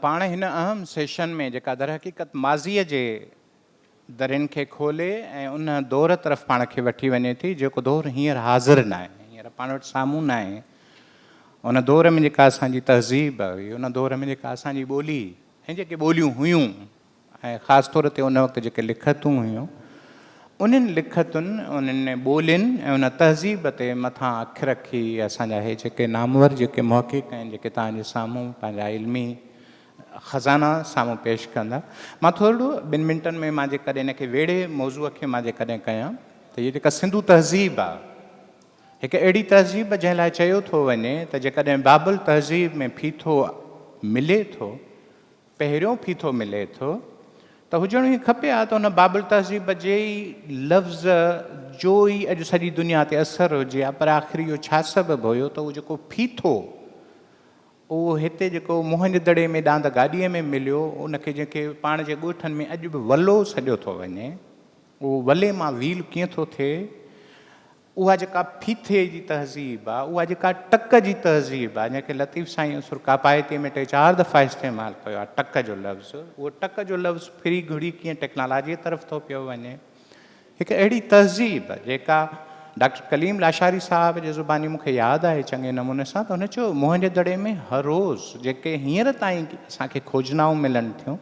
पाण हिन अहम सेशन में जेका दर हक़ीक़त माज़ीअ जे दरियुनि खे खोले ऐं उन दौर तरफ़ पाण खे वठी वञे थी जेको दौर हींअर हाज़िर न आहे, हींअर पाण वटि साम्हूं न आहे। उन दौर में जेका असांजी तहज़ीब हुई, उन दौर में जेका असांजी ॿोली ऐं जेके ॿोलियूं हुयूं ऐं ख़ासि तौर ते उन वक़्तु जेके लिखतूं हुयूं, उन्हनि लिखतुनि उन्हनि ॿोलियुनि ऐं उन तहज़ीब ते मथां अखि रखी असांजा हे जेके नामवर जेके मुहक़िक़ आहिनि, जेके तव्हांजे साम्हूं पंहिंजा इल्मी ख़ज़ाना साम्हूं पेश कंदा। मां थोरो 2 मिंटनि में मां जेकॾहिं इनखे वेड़े मौज़ूअ खे मां जेकॾहिं कयां त हीअ जेका सिंधू तहज़ीब आहे, हिकु अहिड़ी तहज़ीब जंहिं लाइ चयो थो वञे त जेकॾहिं बाबल तहज़ीब में फीथो मिले थो, पहिरियों फीथो मिले थो त हुजणु ई खपे आहे त उन बाबल तहज़ीब जे ई लफ़्ज़ जो ई अॼु सॼी दुनिया ते असरु हुजे आहे। पर आख़िर इहो छा सबबु हुयो त उहो जेको फीथो उहो हिते जेको मोहनजोदड़े में ॾांद गाॾीअ में मिलियो, उनखे जेके पाण जे ॻोठनि में अॼु बि वलो सॼो थो वञे, उहो वले मां व्हील कीअं थो थिए, उहा जेका फीथे जी तहज़ीब आहे, उहा जेका टक जी तहज़ीब आहे, जंहिंखे लतीफ़ साईं सुरकापायती में 3-4 दफ़ा इस्तेमालु कयो आहे टक जो लफ़्ज़, उहो टक जो लफ़्ज़ फिरी घुरी कीअं टेक्नोलॉजीअ तरफ़ थो पियो वञे। हिकु अहिड़ी तहज़ीब जेका डॉक्टर कलीम लाशारी साहब जे ज़ुबानी मूंखे यादि आहे चङे नमूने सां त हुन चयो मोहनजोदड़े में हर रोज़ु जेके हींअर ताईं असांखे खोजनाऊं मिलनि थियूं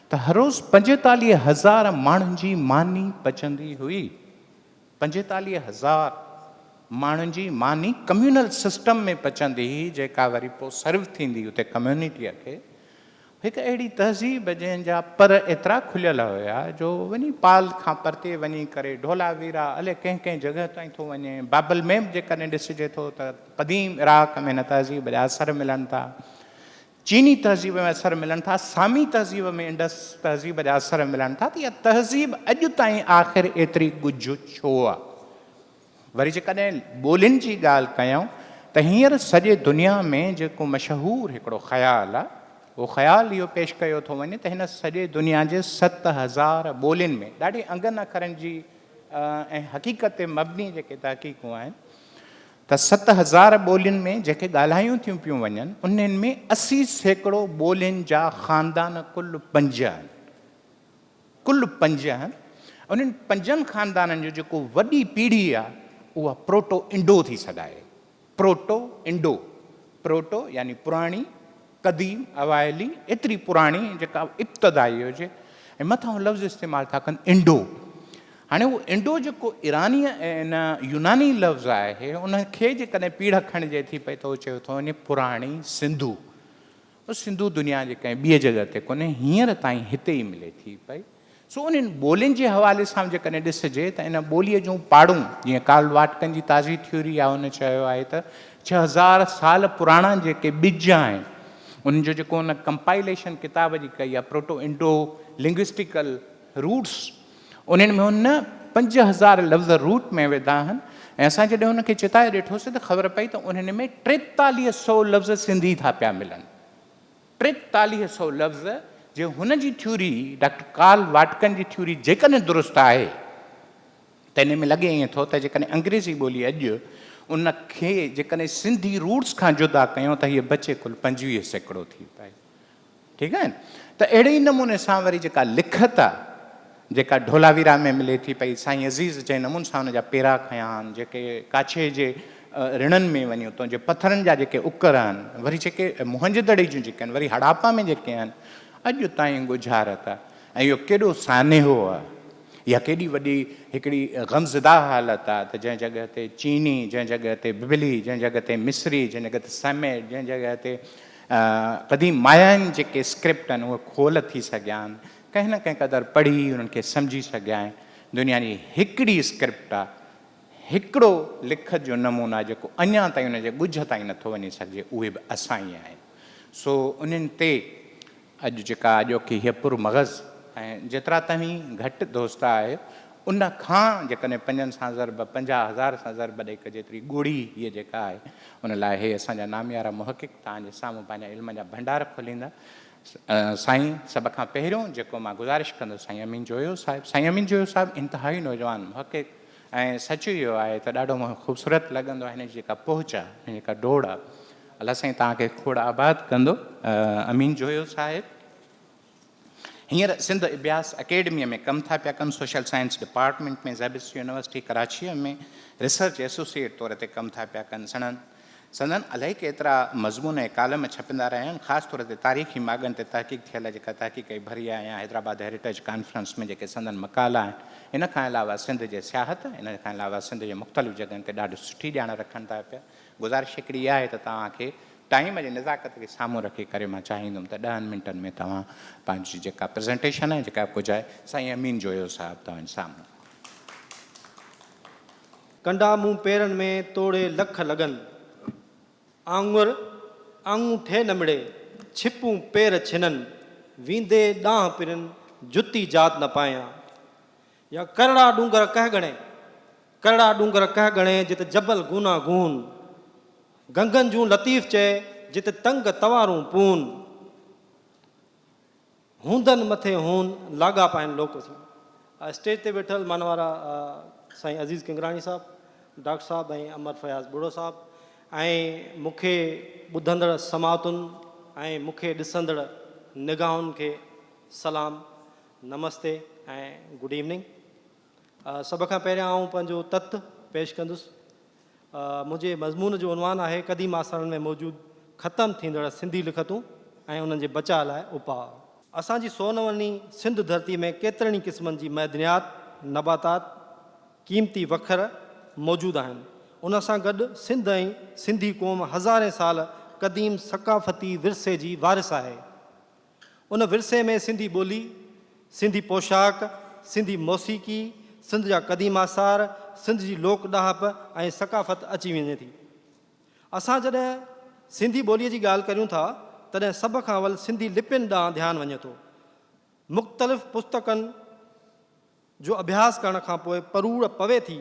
त हर रोज़ु 45,000 माण्हुनि जी मानी बचंदी हुई। 45,000 माण्हुनि जी मानी कम्यूनल सिस्टम में पचंदी हुई, जेका वरी पोइ सर्व थींदी उते कम्यूनिटीअ खे। हिकु अहिड़ी तहज़ीब जंहिंजा पर एतिरा खुलियल हुया जो वञी पाल खां परते वञी करे ढोलावीरा अलाए कंहिं कंहिं जॻह ताईं थो वञे। बाबल में बि जेकॾहिं ॾिसिजे थो त क़दीम इराक़ में हिन तहज़ीब जा असर मिलनि था, चीनी तहज़ीब में असर मिलनि था, सामी तहज़ीब में इंडस तहज़ीब जा असर मिलनि था। त इहा तहज़ीब अॼु ताईं आख़िर एतिरी गुझ छो आहे? वरी जेकॾहिं ॿोलियुनि जी ॻाल्हि कयूं त हींअर सॼे दुनिया में जेको मशहूरु हिकिड़ो ख़्यालु आहे, उहो ख़्यालु इहो पेश कयो थो वञे त हिन सॼे दुनिया जे 7,000 ॿोलियुनि में ॾाढी अंगनि अखरनि जी ऐं हक़ीक़त ते मबनी जेके तहक़ीक़ूं आहिनि त 7,000 ॿोलियुनि में जेके ॻाल्हायूं थियूं पियूं वञनि, उन्हनि में 80% ॿोलियुनि जा ख़ानदान कुल 5 आहिनि। कुल 5 आहिनि। उन्हनि 5 ख़ानदाननि जो जेको वॾी पीढ़ी आहे उहा प्रोटो इंडो थी सघाए। प्रोटो इंडो, प्रोटो यानी पुराणी, क़दीम अवाइली, एतिरी पुराणी जेका इब्तदाई हुजे, ऐं मथां लफ़्ज़ इस्तेमालु था कनि इंडो। हाणे उहो इंडो जेको ईरानी ऐं इन यूनानी लफ़्ज़ आहे, उनखे जेकॾहिं पीढ़ खणिजे थी पई त उहो चयो थो वञे पुराणी सिंधू। सिंधू दुनिया जे कंहिं ॿिए जॻह ते कोन्हे, हींअर ताईं हिते ई मिले थी पई। सो उन्हनि ॿोलियुनि जे हवाले सां जेकॾहिं ॾिसिजे त इन ॿोलीअ जूं पाड़ूं, जीअं कार्ल वाटकन जी ताज़ी थ्योरी आहे, हुन चयो आहे त 6,000 साल पुराणा जेके ॿिज आहिनि, उन्हनि जो जेको उन कंपाइलेशन किताब जी कई आहे प्रोटो इंडो लिंग्विस्टिकल रूट्स, उन्हनि में हुन 5,000 लफ़्ज़ रूट में विधा आहिनि। ऐं असां जॾहिं हुनखे चिताए ॾिठोसीं त ख़बर पई त उन्हनि में 4300 लफ़्ज़ सिंधी था पिया मिलनि। 4300 लफ़्ज़ जे हुन जी थ्योरी, डॉक्टर कार्ल वाटकन जी थ्योरी जेकॾहिं दुरुस्त आहे त इन में लॻे ईअं थो त जेकॾहिं अंग्रेज़ी ॿोली अॼु उनखे जेकॾहिं सिंधी रूट्स खां जुदा कयूं त हीअ बचे कुल 25% थी पए। ठीकु आहे न? त अहिड़े ई नमूने सां वरी जेका लिखत आहे जेका ढोलावीरा में मिले थी पई, साईं अज़ीज़ जंहिं नमूने सां हुनजा पेरा खयां आहिनि, जेके काछे जे ऋणनि में वञी उतां जे पथरनि जा जेके उकर आहिनि, वरी जेके मोहनजोदड़े जूं जेके आहिनि, वरी हड़ापा में जेके आहिनि, अॼु ताईं गुज़ारत आहे। ऐं इहो केॾो सान्हो आहे, इहा केॾी वॾी हिकिड़ी ग़मज़दा हालत आहे त जंहिं जॻह ते चीनी, जंहिं जॻह ते बिबली, जंहिं जॻह ते मिस्री, जंहिं जॻह ते समेट, जंहिं जॻह ते क़दीम मायाउनि जेके स्क्रिप्ट आहिनि उहे खोल थी सघिया आहिनि, कंहिं न कंहिं क़दुरु पढ़ी उन्हनि खे सम्झी सघिया आहिनि। दुनिया जी हिकिड़ी स्क्रिप्ट आहे, हिकिड़ो लिखत जो नमूनो आहे जेको अञा ताईं उनजे ॻुझ ताईं नथो वञी सघिजे, उहे बि असां ई आहिनि। सो उन्हनि ते अॼु जेका अॼोकी हीअ पुरमग़ज़ ऐं जेतिरा तव्हीं घटि दोस्त आहे, उन खां जेकॾहिं 5 सां ज़रब 50,000 सां ज़रब ॾेई करे जेतिरी ॻोड़ी हीअ जेका आहे, उन लाइ हे असांजा नामियारा मुहक़िक़ तव्हांजे साम्हूं पंहिंजा इल्म जा भंडार खोलींदा। साईं सभ खां पहिरियों जेको मां गुज़ारिश कंदुसि, साईं अमीन जोयो साहिबु। साईं अमीन जोयो साहिबु इंतिहाई नौजवान मुहक़िक़, ऐं सच इहो आहे त ॾाढो ख़ूबसूरत लॻंदो आहे हिन जी जेका पहुच आहे, हिन जेका डोड़ आहे, अल्लाह साईं तव्हांखे खोड़ आबाद कंदो। अमीन जोयो साहिब हींअर सिंध अभ्यास अकेडमीअ में कमु था पिया कनि, सोशल साइंस डिपार्टमेंट में ज़ैबिस यूनिवर्सिटी कराचीअ में रिसर्च एसोसिएट तौर ते कमु था पिया कनि। संदन इलाही केतिरा मज़मून ऐं कालम छपंदा रहिया आहिनि, ख़ासि तौर ते तारीख़ी मागनि ते तहक़ीक़ थियल जेका तहक़ीक़ भरी आहे या हैदराबाद हेरिटेज कॉन्फ्रेंस में जेके संदन मकाला आहिनि। इन खां अलावा सिंध जे सियाहत, इन खां अलावा सिंध जे मुख़्तलिफ़ जॻहियुनि ते ॾाढी सुठी ॼाण रखनि था पिया। गुज़ारिश हिकिड़ी इहा आहे त तव्हांखे टाइम जी नज़ाकत खे साम्हूं रखी करे मां चाहींदुमि त 10 मिंटनि में तव्हां पंहिंजी जेका प्रेज़ेंटेशन आहे, जेका कुझु आहे, साईं अमीन जोयो साहिबु तव्हांजे साम्हूं। कंडा मूं पेरनि में तोड़े लख लॻनि, आंगुर आंगूठे न मिड़े, छिपूं पेर छिननि, वींदे ॾांहुं पिरनि, जुती जात न पायां। या करड़ा डूंगर कह गणे, करड़ा डूंगर कह गणे, जिते जबल गूना गून, गंगन जूं लतीफ़ चए, जिते तंग तवारूं पून, हूंदन मथे हून लागा पाइन लोक। स्टेज ते वेठल मानवारा साईं अज़ीज़ किंगरानी साहब, डॉक्टर साहब ऐं अमर फयाज़ बुढ़ो साहब, ऐं मूंखे ॿुधंदड़ समातुनि ऐं मूंखे ॾिसंदड़ निगाहुनि खे सलाम, नमस्ते ऐं गुड इवनिंग। सभ खां पहिरियां आउं पंहिंजो तत्व पेश कंदुसि। मुंहिंजे मज़मून जो उनवान आहे क़दीम आसारनि में मौजूदु ख़तमु थींदड़ सिंधी लिखतूं ऐं उन्हनि जे बचाव लाइ उपाउ। असांजी सोनवनी सिंध धरती में केतिरनि ई क़िस्मनि जी मैदनियात, नबातात, क़ीमती वखर मौजूदु आहिनि। उन सां गॾु सिंध ऐं सिंधी क़ौम हज़ारे साल क़दीम सक़ाफ़ती विरसे जी वारिस आहे। उन विरसे में सिंधी ॿोली, सिंधी पोशाक, सिंधी मौसीक़ी, सिंध जा क़दीम आसार, सिंध जी लोक ॾाहप ऐं सक़ाफ़त अची वञे थी। असां जॾहिं सिंधी ॿोलीअ जी ॻाल्हि करियूं था तॾहिं सभ खां अवल सिंधी लिपियुनि ॾांहुं ध्यानु वञे थो। मुख़्तलिफ़ पुस्तकनि जो अभ्यास करण खां पोइ परूड़ पवे थी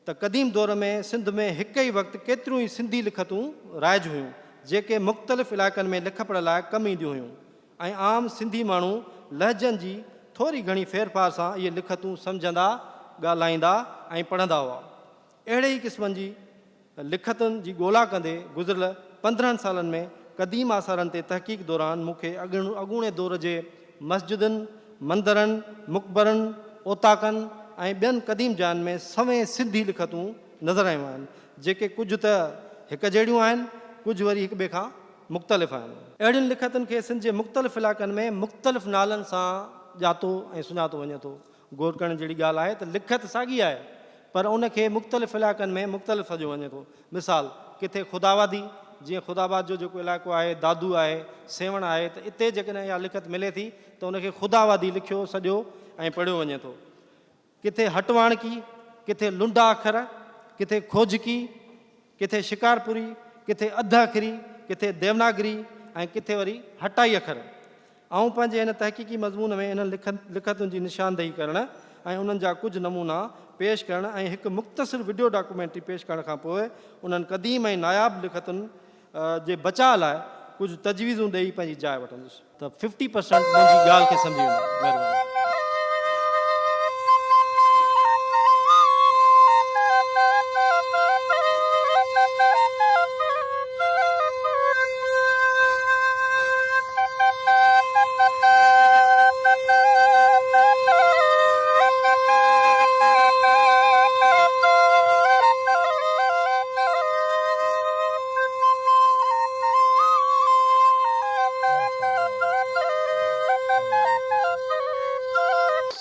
त क़दीम दौर में सिंध में हिक ई वक़्तु केतिरियूं ई सिंधी लिखतूं राइज हुयूं, जेके मुख़्तलिफ़ इलाइक़नि में लिख पढ़ लाइ कमु ईंदियूं हुयूं ऐं आम सिंधी माण्हू लहजनि जी थोरी घणी फेरफार सां इहे लिखतूं सम्झंदा, ॻाल्हाईंदा ऐं पढ़ंदा हुआ। अहिड़े ई क़िस्मनि जी लिखतुनि जी ॻोल्हा कंदे गुज़िरियल 15 सालनि में क़दीम आसारनि ते तहक़ीक़ दौरान मूंखे अॻूणे दौर जे मस्जिदुनि, मंदरनि, मुक़बरनि, ओताकनि ऐं ॿियनि क़दीम जायुनि में सवें सिंधी लिखतूं नज़र आयूं आहिनि, जेके कुझु त हिकु जहिड़ियूं आहिनि, कुझु वरी हिक ॿिए खां मुख़्तलिफ़ आहिनि। अहिड़ियुनि लिखतुनि खे सिंध जे मुख़्तलिफ़ इलाइक़नि में मुख़्तलिफ़ नालनि सां ॼातो ऐं सुञातो वञे थो। गौर करण जहिड़ी ॻाल्हि आहे त लिखत साॻी आहे, पर उनखे मुख़्तलिफ़ इलाइक़नि में मुख़्तलिफ़ सॼो वञे थो। मिसाल, किथे ख़ुदाबादी, जीअं ख़ुदाबाद जो जेको इलाइक़ो आहे, दादू आहे, सेवण आहे, त इते जेकॾहिं इहा लिखत मिले थी त उनखे ख़ुदाबादी लिखियो सॼो ऐं पढ़ियो वञे थो। किथे हटवाणकी, किथे लुंडा अखर, किथे खोजकी, किथे शिकारपुरी, किथे अध अखरी, किथे देवनागरी ऐं किथे वरी हटाई अखर। ऐं पंहिंजे हिन तहक़ीक़ी मज़मून में इन्हनि लिखतुनि जी निशानदेही करणु ऐं उन्हनि जा कुझु नमूना पेश करणु ऐं हिकु मुख़्तसिर वीडियो डॉक्यूमेंट्री पेश करण खां पोइ उन्हनि क़दीम ऐं नायाब लिखतुनि जे बचाव लाइ कुझु तजवीज़ूं ॾेई पंहिंजी जाइ वठंदुसि त 50% मुंहिंजी ॻाल्हि खे सम्झी वेंदा। महिरबानी।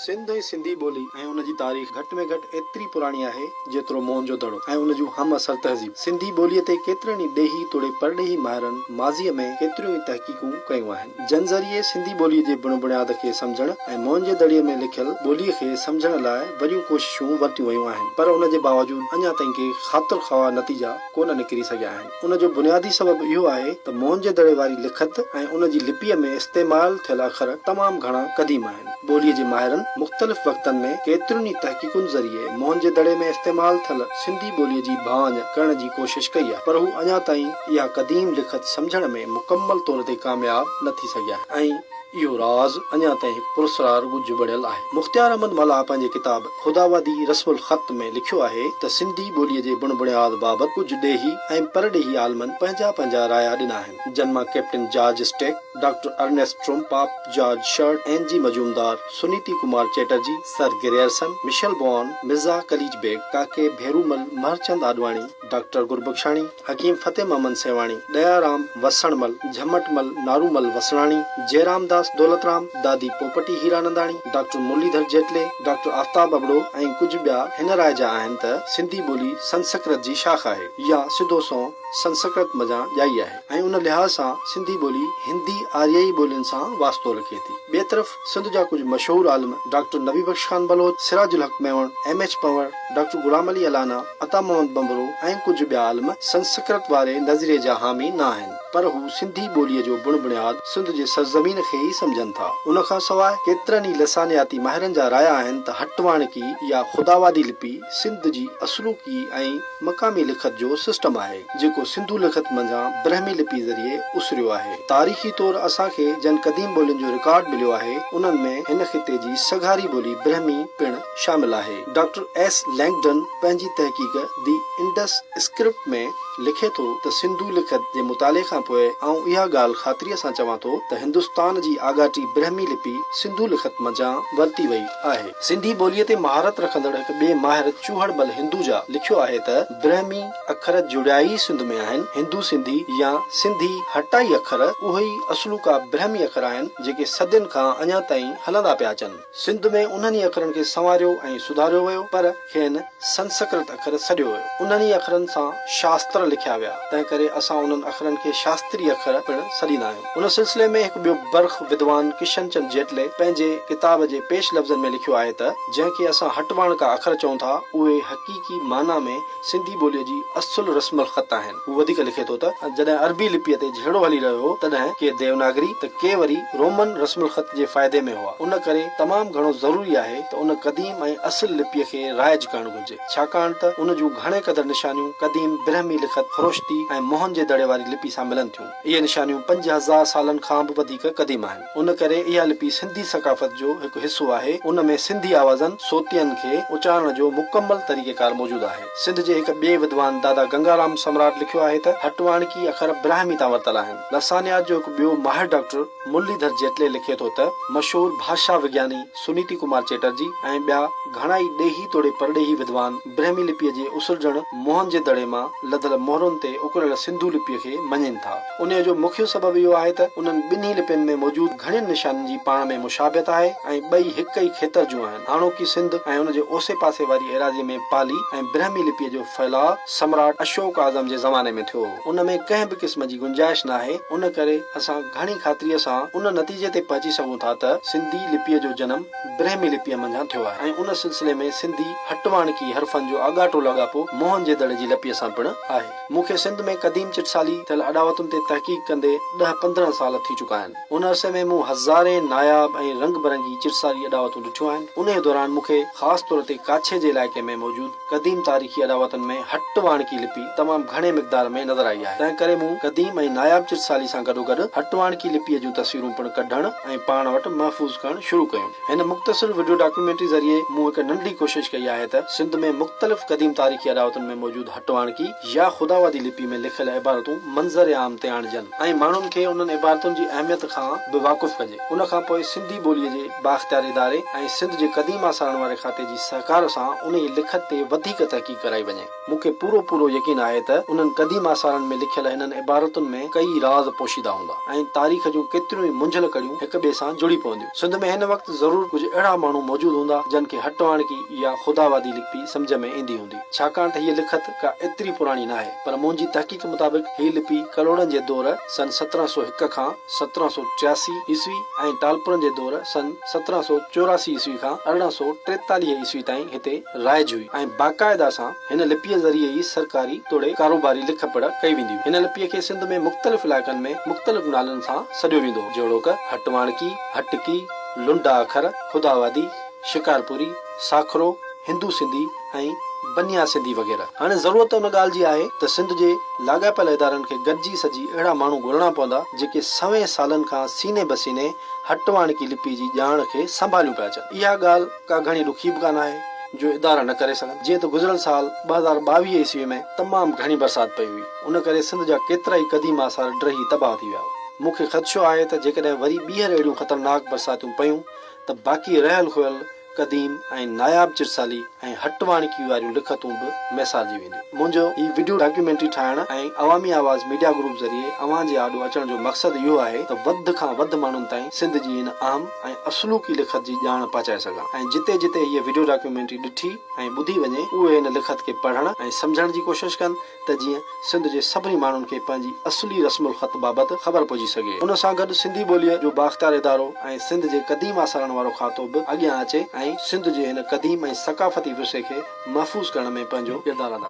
सिंध ऐं सिंधी ॿोली ऐं उन जी तारीख़ घटि में घटि एतिरी पुराणी आहे जेतिरो मोहन जो दड़ो ऐं उन जूं हम असर तहज़ीब। सिंधी ॿोलीअ ते केतिरनि ई ॾेही तोड़े परॾेही माहिरनि माज़ीअ में केतिरियूं ई तहक़ीक़ूं कयूं आहिनि। जन ज़रिए सिंधी ॿोलीअ जे बुण बुनियाद खे सम्झण ऐं मोहन जे दड़ीअ में लिखियल ॿोलीअ खे सम्झण लाइ वॾियूं कोशिशूं वरितियूं वयूं आहिनि, पर उन जे बावजूदि अञा ताईं के ख़ातिर ख़्वाह नतीजा कोन निकिरी सघिया आहिनि। उन जो बुनियादी सबबु इहो आहे त मोहन जे दड़े वारी लिखत ऐं उन जी लिपीअ में इस्तेमालु थियल अखर तमामु घणा क़दीम आहिनि। ॿोलीअ जे माहिरनि मुख़्तलिफ़ वक़्तनि में केतिरनि ई तहक़ीक़ुनि ज़रिए मोहन जे दड़े में इस्तेमालु थियल सिंधी ॿोलीअ जी भांज करण जी कोशिशि कई आहे, पर हू अञा ताईं इहा क़दीम लिखत सम्झण में मुकमल तौर ते कामयाब न थी सघिया ऐं इहो राज़ अञा ताईं हिकु पुरस्कार गुज बढ़ियल आहे। मुख़्तियार अहमद मला पंहिंजे किताब ख़ुदावादी रस्मुल ख़त में लिखियो आहे त सिंधी ॿोलीअ जे बुण बुनियाद बाबति कुझु ॾेही ऐं परॾेही आलमनि पंहिंजा पंहिंजा राया ॾिना आहिनि, जिन मां captain George Stack, doctor Ernest Trumpp, George Shirt, N G. Majumdar, Suniti Kumar Chatterji, sir Grierson, Michel बॉन, Mirza Qalich Beg, Kaka Bherumal, Maharchand Advani, doctor Gurbakhshani, Hakim Fateh Mohammad Sewhani, Dayaram Vasanmal, Jhamatmal Narumal Vasanani, Jairam Das Daulatram, Dadi Popati Hiranandani, doctor Murlidhar Jetley, doctor Aftab Abro ऐं कुझु ॿिया हिन राय जा आहिनि त सिंधी ॿोली संस्कृत जी शाख आहे या सिधो सौ संस्कृत मज़ा ॼाई आहे ऐं उन लिहाज़ सां सिंधी ॿोली हिंदी आर्याई ॿोलियुनि सां वास्तो रखे थी। ॿिए तरफ़ सिंध जा कुझु मशहूर आलम डॉक्टर नबी बख्श खान बलोच, सिराजुल हक मेवण, M H. Panwar, doctor Ghulam Ali Alana, अता मोहम्मद बंबरो ऐं कुझु ॿिया आलम संस्कृत वारे नज़रिए जा हामी न आहिनि, पर हू सिंधी ॿोलीअ जो बुण बुनियाद सिंध जे सरज़मीन खे ई सम्झनि था। उन खां सवाइ केतिरनि ई लसानियाती माहिरनि जा राया आहिनि त हटवाणकी या ख़ुदावादी लिपि सिंध जी असलूकी ऐं मक़ामी लिखत जो सिस्टम आहे जेको सिंधू लिखत मंझां ब्रह्मी लिपि ज़रिए उसरियो आहे। तारीख़ी तौर असांखे जन क़दीम ॿोलियुनि जो रिकॉर्ड मिलियो आहे, उन्हनि में हिन ख़िते जी सघारी ॿोली ब्रह्मी पिण शामिल आहे। डॉक्टर एस लैंगडन पंहिंजी तहक़ीक़ दी इंडस स्क्रिप्ट में लिखे थो त सिंधू लिखत जे मुताले खां पोइ आऊं इहा ॻाल्हि ख़ातिरीअ सां चवां थो त हिंदुस्तान जी आगाटी ब्रह्मी लिपि सिंधू लिखत मंझां वरिती वई आहे। सिंधी ॿोलीअ ते महारत रखंदड़ हिकु ॿिए माहिर चूहड़मल हिंदूजा लिखियो आहे त ब्रह्मी अखर जुड़ियाई सिंध में आहिनि। हिंदू सिंधी या सिंधी हटाई अखर उहे ई असलूका ब्रह्मी अखर आहिनि जेके सदियुनि खां अञा ताईं हलंदा पिया अचनि। सिंध में उन्हनि अखरनि खे संवारियो ऐं सुधारियो वियो, पर खेनि संस्कृत अखर सॾियो वियो। उन्हनि अखरनि सां शास्त्र लिखिया विया, तंहिं करे असां उन्हनि अखरनि खे शास्त्रीय अखर पिण सॾींदा आहियूं। उन सिलसिले में हिकु ॿियो बर्ख विद्वान किशन चंद जेटले पंहिंजे किताब जे पेश लफ़्ज़नि में लिखियो आहे त जंहिंखे असां हटवाणका अखर चऊं था उहे हक़ीक़ी माना में सिंधी ॿोलीअ जी असुल रस्मुल ख़त आहिनि। हू वधीक लिखे थो त जॾहिं अरबी लिपीअ ते झेड़ो हली रहियो हो तॾहिं के देवनागरी त के वरी रोमन रस्मुल ख़त जे फ़ाइदे में हुआ। उन करे तमामु घणो ज़रूरी आहे त उन क़दीम ऐं असुल लिपीअ खे राइज करणु घुर्जे, छाकाणि त उन जूं घणे क़दर निशानियूं क़दीम ब्रह्मी लिखत खरोश्ती ऐं मोहन जे दड़े वारी लिपि सां मिलनि थियूं। इहे निशानियूं 5000 सालनि खां बि वधीक क़दीम आहिनि। उन करे इहा लिपि सिंधी सकाफ़त जो हिकु हिसो आहे। उन में सिंधी आवाज़नि सोतियनि खे उचारण जो मुकमल तरीक़ेकार मौजूदु आहे। सिंध जे हिकु ॿिए विद्वान दादा गंगाराम सम्राट लिखियो आहे त हटवाणकी अखर ब्राह्मी तां वरितल आहिनि। लसानियात जो हिकु ॿियो माहिर डॉक्टर मुरलीधर जेटले लिखे थो त मशहूर भाषा विज्ञानी सुनीति कुमार चैटर्जी ऐं ॿिया घणा ई ॾेही तोड़े परॾेही विद्वान ब्रह्मी लिपीअ जे उसुलझण मोहन जे दड़े मां लदल मोहरुनि ते उकरियल सिंधू लिपीअ खे मञनि था। उन जो मुख्य सबब इहो आहे त उन्हनि ॿिन्ही लिपियुनि में मौजूदु घणनि निशाननि जी पाण में मुशाबियत आहे ऐं ॿई हिक ई खेतर जूं आहिनि। हाणोकी सिंध ऐं उन जे ओसे पासे वारी एराज़ीअ में पाली ऐं ब्रह्मी लिपीअ जो फैलाउ सम्राट अशोक आज़म जे ज़माने में थियो। उन में कंहिं बि क़िस्म जी गुंजाइश न आहे। उन करे असां घणी ख़ातिरीअ सां उन नतीजे ते पहुची सघूं था त सिंधी लिपीअ जो जनम ब्रह्मी लिपीअ मंझां थियो आहे ऐं उन सिलसिले में सिंधी हटवाणकी हरफनि जो आगाटो लाॻापो मोहन जे दड़े जी लिपीअ सां पिण आहे। मूंखे सिंध में क़दीम चिटसाली थियल अॾावतुनि ते तहक़ीक़ कंदे 10-15 साल थी चुका आहिनि। उन अरसे में मूं हज़ारे नायाब ऐं रंग बिरंगी चिटसाली अॾावतूं ॾिठियूं आहिनि। उन दौरान मूंखे ख़ासि तौर ते काछे जे इलाइक़े में मौजूदु क़दीम तारीख़ी अॾावतुनि में हटवाणकी लिपि तमामु घणे मिक़दार में नज़र आई आहे। तंहिं करे मूं क़दीम ऐं नायाब चिटसाली सां गॾोगॾु हटवाणकी लिपीअ जूं तस्वीरूं पिण कढणु ऐं पाण वटि महफ़ूज़ करणु शुरू कयूं। हिन मुख़्तसिर वीडियो डॉक्यूमेंट्री ज़रिए मूं हिकु नंढी कोशिशि कई आहे त सिंध में मुख़्तलिफ़ क़दीम तारीख़ी अॾावतुनि में मौजूदु हटवाणकी या ख़ुदावादी लिपि में लिखियल इबारतूं मंज़र आम ते आणजनि ऐं माण्हुनि खे उन्हनि इबारतुनि जी अहमियत खां बि वाक़ुफ़ कजे। उन खां पोइ सिंधी ॿोलीअ जे बाख़्तियार इदारे ऐं सिंध जे क़दीम आसारण वारे खाते जी सहकार सां उन जी लिखत ते वधीक तहक़ीक़ कराई वञे। मूंखे पूरो यकीन आहे त उन्हनि क़दीम आसारण में लिखियल हिननि इबारतुनि में कई राज़ पोशीदा हूंदा ऐं तारीख़ जूं केतिरियूं ई मुंझल कड़ियूं हिक ॿिए सां जुड़ी पवंदियूं। सिंध में हिन वक़्तु ज़रूर कुझु अहिड़ा माण्हू मौजूदु हूंदा जिन खे हटवाणकी या ख़ुदावादी लिपि सम्झ में ईंदी हूंदी, छाकाणि त हीअ लिखत का एतिरी पुराणी न आहे। पर मुंहिंजी तहक़ीक़ मुताबिक़ हीअ लिपि करोड़नि जे दौर सन 1701 खां 1783 ईस्वी ऐं टालपुरनि जे दौर सन 1784 ईस्वी खां 1843 ईस्वी ताईं हिते राइज हुई ऐं बाक़ाइदा सां हिन लिपीअ ज़रिए ई सरकारी तोड़े कारोबारी लिख पढ़ कई वेंदी। हिन लिपीअ खे सिंध में मुख़्तलिफ़ इलाइक़नि में मुख़्तलिफ़ नालनि सां सॾियो वेंदो, जहिड़ो क हटवाणकी, हटकी, लुंडा अखर, ख़ुदावादी, शिकारपुरी, साखरो, हिंदू सिंधी ऐं बनिया सिंधी वग़ैरह। हाणे ज़रूरत उन ॻाल्हि जी आहे त सिंध जे लाॻापियल इदारनि खे गॾिजी सजी अहिड़ा माण्हू ॻोल्हणा पवंदा जेके 100 सालनि खां सीने बसीने हटवाणकी लिपि जी ॼाण खे संभालियूं पिया अचनि। इहा ॻाल्हि का घणी ॾुखी बि कान आहे जो इदारा न करे सघनि। जीअं त गुज़िरियल साल 2022 ईस्वी में तमामु घणी बरसाति पई हुई, उन करे सिंध जा केतिरा ई क़दीम आसार ड्रही तबाह थी विया। मूंखे ख़दशो आहे त जेकॾहिं वरी ॿीहर अहिड़ियूं ख़तरनाक बरसातियूं पयूं त बाक़ी रहियल खुयल क़दीम ऐं नायाब चिरसाली ऐं हटवाणकी वारियूं लिखतूं बि मैसारजी वेंदियूं। मुंहिंजो हीउ वीडियो डॉक्यूमेंट्री ठाहिण ऐं अवामी आवाज़ मीडिया ग्रुप ज़रिए अवां जे आॾो अचण जो मक़सदु इहो आहे त वधि खां वधि माण्हुनि ताईं सिंध जी हिन आम ऐं असलूकी लिखत जी ॼाण पहुचाए सघां ऐं जिते जिते हीअ वीडियो डॉक्यूमेंट्री ॾिठी ऐं ॿुधी वञे उहे हिन लिखत खे पढ़ण ऐं सम्झण जी कोशिशि कनि त जीअं सिंध जे सभिनी माण्हुनि खे पंहिंजी असली रस्मुल ख़त बाबति ख़बर पहुची सघे। उन सां गॾु सिंधी ॿोलीअ जो बाख़्तियार इदारो ऐं सिंध जे क़दीम आसारनि वारो खातो बि अॻियां अचे ऐं सिंध जे हिन क़दीम ऐं सकाफ़ती विरसे खे महफ़ूज़ करण में पंहिंजो किरदारु अदा।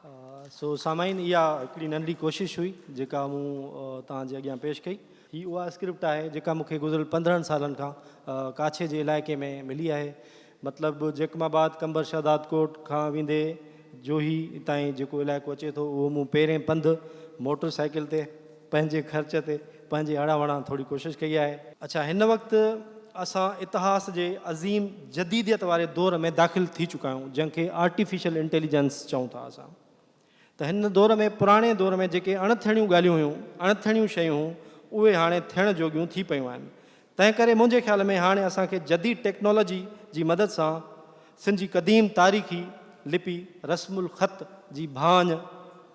सो सामाइन इहा हिकिड़ी नंढी कोशिशि हुई जेका मूं तव्हांजे अॻियां पेश कई। हीअ उहा स्क्रिप्ट आहे जेका मूंखे गुज़िरियल 15 सालनि खां काछे जे इलाइक़े में मिली आहे। मतिलबु जेकमाबाद कंबर शहदाद कोट खां वेंदे जोही ताईं जेको इलाइक़ो अचे थो उहो मूं पहिरें पंधु मोटर साइकिल ते पंहिंजे ख़र्च ते पंहिंजे हणा वणा थोरी कोशिशि कई आहे। अच्छा, हिन वक़्तु असां इतिहास जे अज़ीम जदीदियत वारे दौर में दाख़िल थी चुका आहियूं जंहिंखे आर्टिफिशियल इंटेलिजेंस चऊं था असां। त हिन दौर में पुराणे दौर में जेके अणथियणियूं ॻाल्हियूं हुयूं, अणथियणियूं शयूं हुयूं, उहे हाणे थियण जोॻियूं थी पियूं आहिनि। तंहिं करे मुंहिंजे ख़्याल में हाणे असांखे जदीद टेक्नोलॉजी जी मदद सां सिंध जी क़दीम तारीख़ी लिपि रस्मुल ख़त जी भांज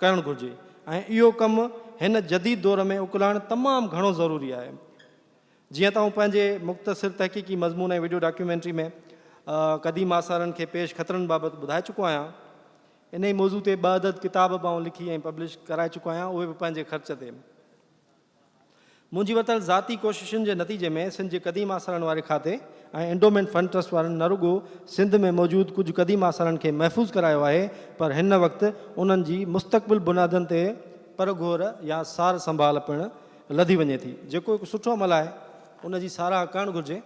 करणु घुरिजे ऐं इहो कमु हिन जदीद दौर में उकलाइणु तमामु घणो ज़रूरी आहे। जीअं त आउं पंहिंजे मुख़्तसिर तहक़ीक़ी मज़मून ऐं वीडियो डॉक्यूमेंट्री में क़दीम आसारनि खे पेश ख़तरनि बाबति ॿुधाए चुको आहियां। इन ई मौज़ू ते 2 अदद किताब बि आउं लिखी ऐं पब्लिश कराए चुको आहियां, उहे बि पंहिंजे ख़र्च ते। मुंहिंजी वरितल ज़ाती कोशिशुनि जे नतीजे में सिंध जे क़दीम आसारनि वारे खाते ऐं एंडोमेंट फंड ट्रस्ट वारनि न रुॻो सिंध में मौजूदु कुझु क़दीम आसारनि खे महफ़ूज़ करायो आहे, पर हिन वक़्तु उन्हनि जी मुस्तक़बिल बुनियादनि ते परघोर या सार संभाल पिणु लधी वञे थी, जेको हिकु सुठो अमल आहे, उन जी साराह करणु घुरिजे।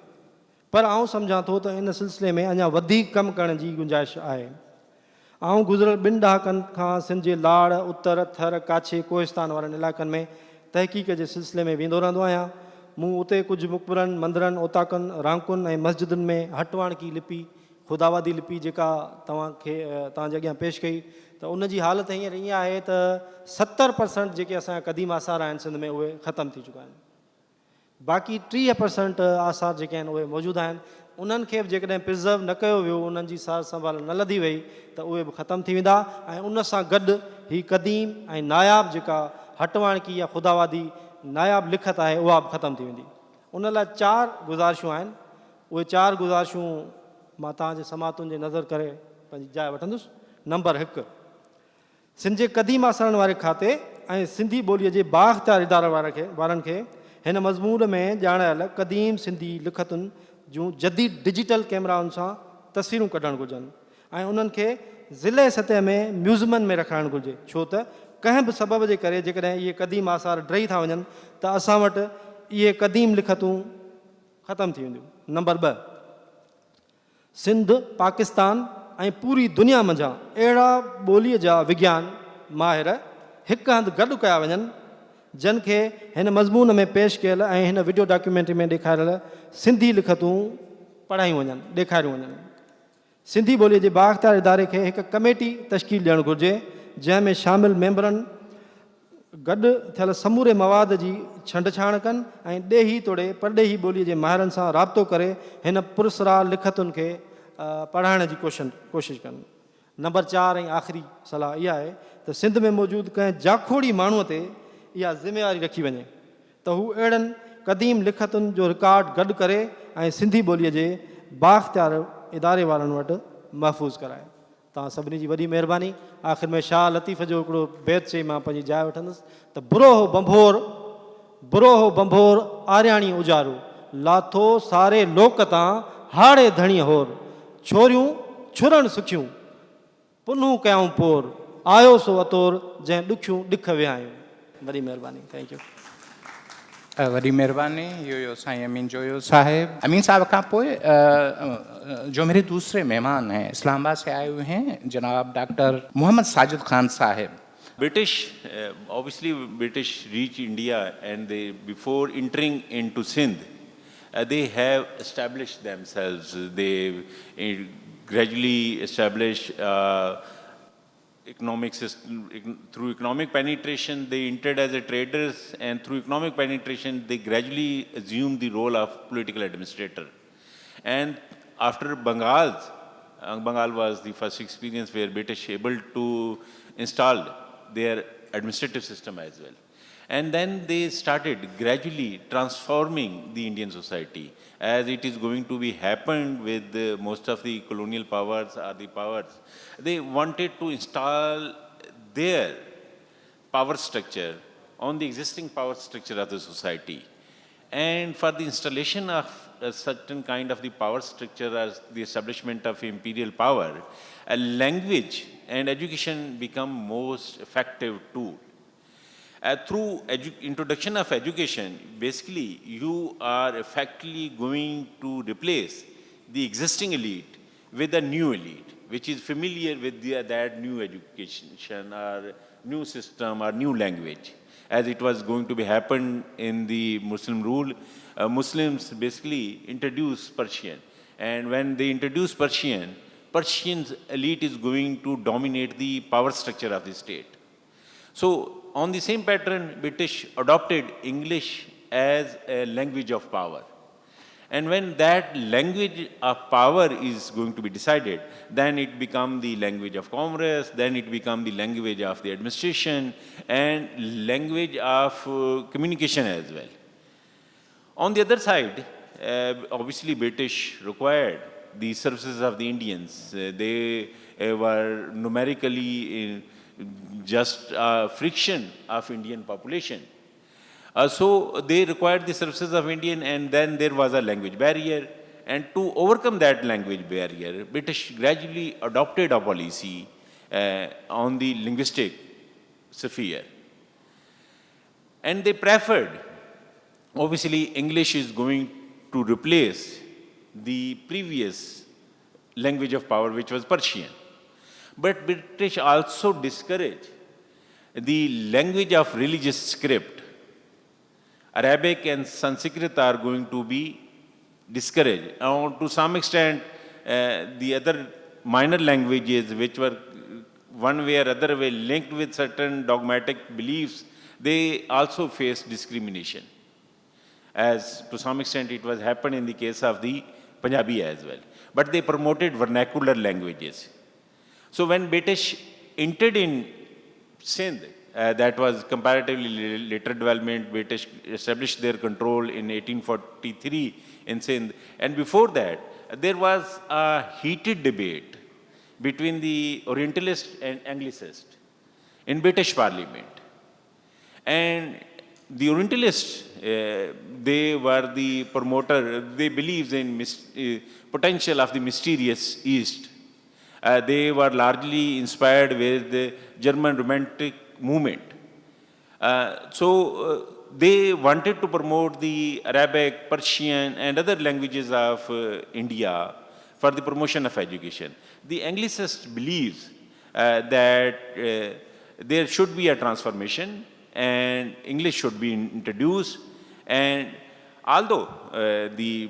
पर आउं सम्झां थो त इन सिलसिले में अञा वधीक कमु करण जी गुंजाइश आहे। आउं गुज़िरियल 2 ॾहाकनि खां सिंध जे लाड़, उत्तर, थर, काछे, कोहिस्तान वारनि इलाइक़नि में तहक़ीक़ जे सिलसिले में वेंदो रहंदो आहियां। मूं उते कुझु मुक़बरनि, मंदरनि, ओताकुनि, रांकुनि ऐं मस्जिदुनि में हटवाणकी लिपि, ख़ुदावादी लिपि जेका तव्हांजे अॻियां पेश कई, त उन जी हालति हींअर ईअं आहे त 70% जेके असांजा क़दीम आसार आहिनि सिंध में उहे ख़तमु थी चुका आहिनि। बाक़ी 30% आसार जेके आहिनि उहे मौजूदु आहिनि। उन्हनि खे बि जेकॾहिं प्रिज़र्व न कयो वियो, उन्हनि जी सार संभाल न लधी वई त उहे बि ख़तमु थी वेंदा ऐं उन सां गॾु ही क़दीम ऐं नायाब जेका हटवाणकी या ख़ुदावादी नायाब लिखत आहे उहा बि ख़तमु थी वेंदी। उन लाइ 4 गुज़ारिशूं आहिनि। उहे 4 गुज़ारिशूं मां तव्हांजे समातुनि जे नज़र करे पंहिंजी जाइ वठंदुसि। नंबर 1, सिंध जे क़दीम आसारनि वारे खाते ऐं सिंधी ॿोलीअ जे बाख़्तियार इदारे वारनि खे हिन मज़मून में ॼाणायल क़दीम सिंधी लिखतुनि जूं जदीद डिजिटल कैमराउनि सां तस्वीरूं कढणु घुरिजनि ऐं उन्हनि खे ज़िले सतह में म्यूज़ियमनि में रखाइणु घुरिजे, छो त कंहिं बि सबब जे करे जेकॾहिं इहे क़दीम आसार ड्रही था वञनि त असां वटि इहे क़दीम लिखतूं ख़तमु थी वेंदियूं। नंबर 2, सिंध, पाकिस्तान ऐं पूरी दुनिया मंझां अहिड़ा ॿोलीअ जा विज्ञान माहिर हिकु हंधि गॾु कया वञनि जिन खे हिन मज़मून में पेश कयल ऐं हिन वीडियो डॉक्यूमेंट्री में ॾेखारियल सिंधी लिखतूं पढ़ायूं वञनि, ॾेखारियूं वञनि। सिंधी ॿोलीअ जे बाख़्तियार इदारे खे हिकु कमेटी तश्कील ॾियणु घुरिजे जंहिंमें शामिल मेंबरनि गॾु थियल समूरे मवाद जी छंड-छाण कनि ऐं ॾेही तोड़े परॾेही ॿोलीअ जे माहिरनि सां राब्तो करे हिन पुरसरार लिखतुनि खे पढ़ाइण जी कोशिशि कनि। नंबर 4 ऐं आख़िरी सलाह इहा आहे त सिंध में मौजूदु कंहिं जाखोड़ी माण्हूअ ते इहा ज़िमेवारी रखी वञे त हू अहिड़नि क़दीम लिखतुनि जो रिकॉर्ड गॾु करे ऐं सिंधी ॿोलीअ जे बाख़्तियार इदारे वारनि वटि महफ़ूज़ कराए। तव्हां सभिनी जी वॾी महिरबानी। आख़िर में शाह लतीफ़ जो हिकिड़ो बैत चई मां पंहिंजी जाइ वठंदुसि त बुरो हो बंभोर आरियाणी उजारू, लाथो सारे लोक तां हाड़े धणी होर, छोरियूं छुरण सुखियूं पुनूं कयाऊं पोर, आयो सो अतोर जंहिं ॾुखियूं ॾिख विहायूं। वॾी महिरबानी। Thank U. वॾी महिरबानी इहो साईं अमीन जोयो साहिब। अमीन साहब खां पोइ जो मेरे दूसरे मेहमान हैं इस्लामाबाद से आए हुए हैं जनाब doctor Mohammad Sajid Khan Sahib. British, obviously, British reach India, and they, before entering into Sindh, they have established themselves. They gradually established economic system. Through economic penetration, they entered as a traders, and through economic penetration, they gradually assumed the role of political administrator. And after Bengal was the first experience where British able to install their administrative system as well. And then they started gradually transforming the Indian society, as it is going to be happened with most of the colonial powers or the powers. They wanted to install their power structure on the existing power structure of the society. And for the installation of a certain kind of the power structure as the establishment of imperial power, a language and education become most effective tool. Through introduction of education, basically you are effectively going to replace the existing elite with a new elite, which is familiar with that new education or new system or new language. As it was going to be happen in the Muslim rule, Muslims basically introduced Persian. And when they introduce Persian's elite is going to dominate the power structure of the state. So on the same pattern, British adopted English as a language of power. And when that language of power is going to be decided, then it becomes the language of commerce, then it becomes the language of the administration, and language of communication as well. On the other side, obviously British required the services of the Indians. They were numerically just a friction of Indian population. So they required the services of Indian, and then there was a language barrier. And to overcome that language barrier, British gradually adopted a policy on the linguistic sphere. And they preferred, obviously English is going to replace the previous language of power, which was Persian. But British also discouraged the language of religious script. Arabic and Sanskrit are going to be discouraged. To some extent, the other minor languages which were one way or other way linked with certain dogmatic beliefs, they also faced discrimination. As to some extent it was happened in the case of the Punjabi as well. But they promoted vernacular languages. So when British entered in Sindh, that was comparatively later development. British established their control in 1843 in Sindh. And before that, there was a heated debate between the Orientalists and Anglicists in British Parliament. And the Orientalists, they were the promoter, they believed in potential of the mysterious East. They were largely inspired with the German Romantic movement. They wanted to promote the Arabic, Persian, and other languages of India for the promotion of education. The Anglicist believes that there should be a transformation and English should be introduced. And although the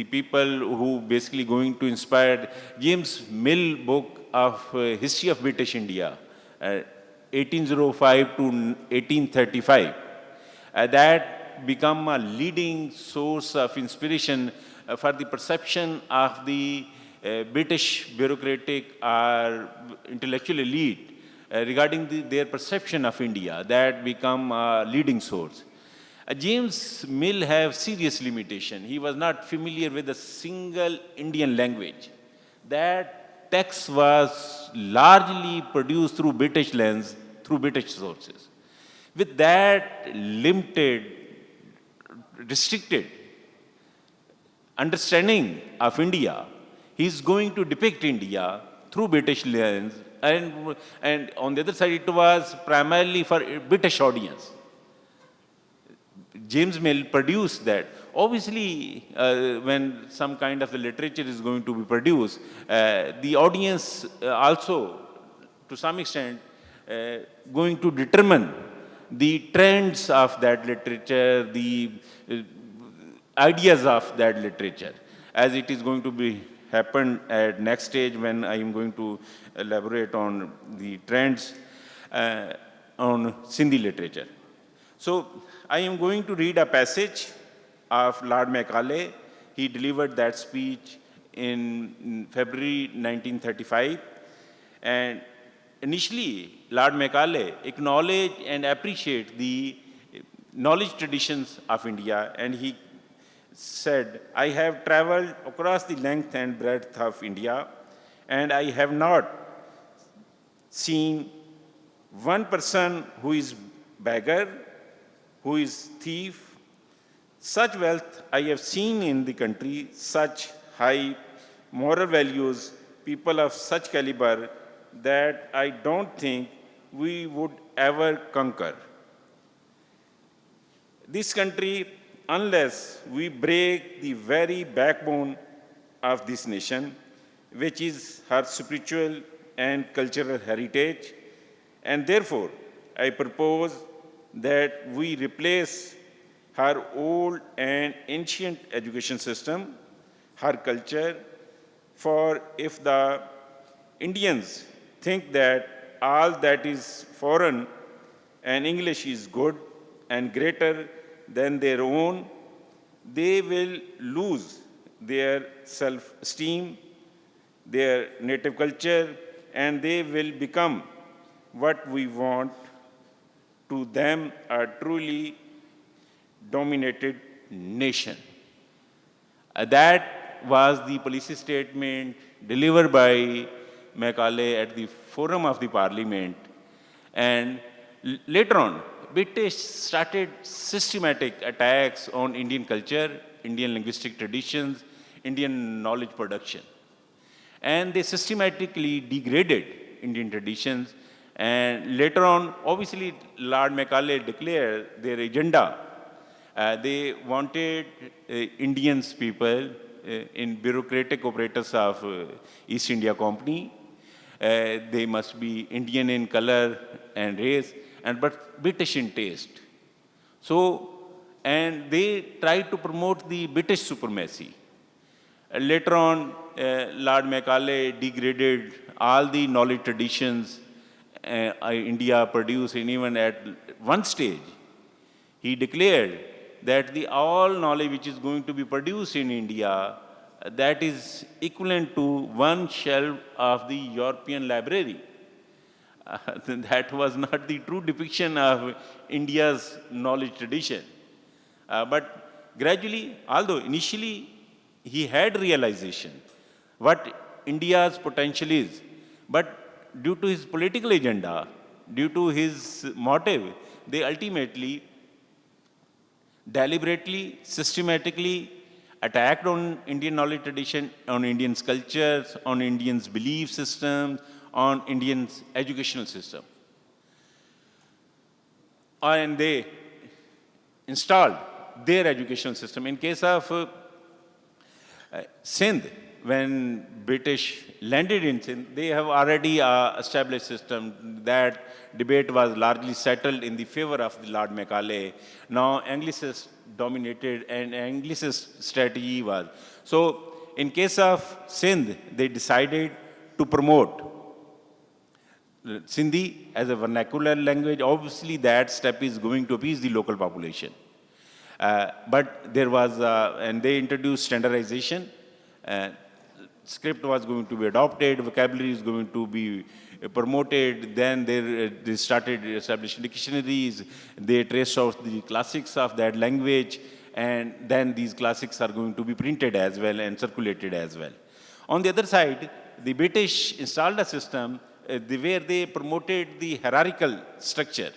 people who basically going to inspire James Mill book of History of British India, 1805 to 1835, that become a leading source of inspiration for the perception of the British bureaucratic or intellectual elite regarding their perception of India. That become a leading source. James Mill have serious limitation. He was not familiar with a single Indian language. That text was largely produced through British lens, through British sources. With that limited, restricted understanding of India, he is going to depict India through British lens, and on the other side, it was primarily for British audience. James Mill produced that. Obviously, when some kind of a literature is going to be produced, the audience also, to some extent, going to determine the trends of that literature, the ideas of that literature, as it is going to be happen at next stage when I am going to elaborate on the trends on Sindhi literature. So I am going to read a passage of Lord Macaulay. He delivered that speech in February 1935. And initially, Lord Macaulay acknowledged and appreciated the knowledge traditions of India, and he said, I have traveled across the length and breadth of India, and I have not seen one person who is beggar, who is thief. Such wealth I have seen in the country, such high moral values, people of such caliber that I don't think we would ever conquer this country unless we break the very backbone of this nation, which is her spiritual and cultural heritage. And therefore, I propose that we replace her old and ancient education system, her culture, for if the Indians think that all that is foreign and English is good and greater than their own, they will lose their self-esteem, their native culture, and they will become what we want to them, a truly dominated nation. That was the policy statement delivered by Macaulay at the forum of the parliament. And later on, British started systematic attacks on Indian culture, Indian linguistic traditions, Indian knowledge production. And they systematically degraded Indian traditions. And later on, obviously, Lord Macaulay declared their agenda. They wanted Indians people in bureaucratic operators of East India Company. They must be Indian in color and race, but British in taste. So, and they tried to promote the British supremacy. Later on, Lord Macaulay degraded all the knowledge traditions India produced, and even at one stage, he declared that the all knowledge which is going to be produced in India, that is equivalent to one shelf of the European library. That was not the true depiction of India's knowledge tradition. But gradually, although initially he had realization what India's potential is, but due to his political agenda, due to his motive, they ultimately, deliberately, systematically attacked on Indian knowledge tradition, on Indians' cultures, on Indians' belief systems, on Indians' educational system. And they installed their educational system. In case of Sindh, when British landed in Sindh, they have already established system. That debate was largely settled in the favor of the Lord Macaulay. Now Anglicist dominated, and Anglicist strategy was. So in case of Sindh, they decided to promote Sindhi as a vernacular language. Obviously that step is going to appease the local population. But there was, and they introduced standardization. Script was going to be adopted, vocabulary is going to be promoted. Then they started establishing dictionaries. They traced out the classics of that language, and then these classics are going to be printed as well and circulated as well. On the other side, the British installed a system where they promoted the hierarchical structure.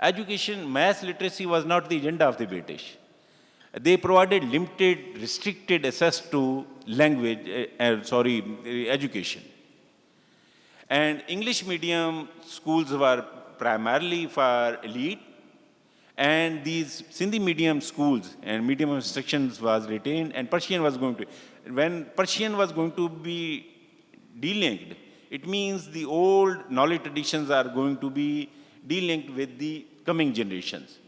Education, mass literacy was not the agenda of the British. They provided limited, restricted access to language, education. And English medium schools were primarily for elite, And these Sindhi medium schools and medium of instructions was retained, and Persian was going to, when Persian was going to be delinked, it means the old knowledge traditions are going to be delinked with the coming generations.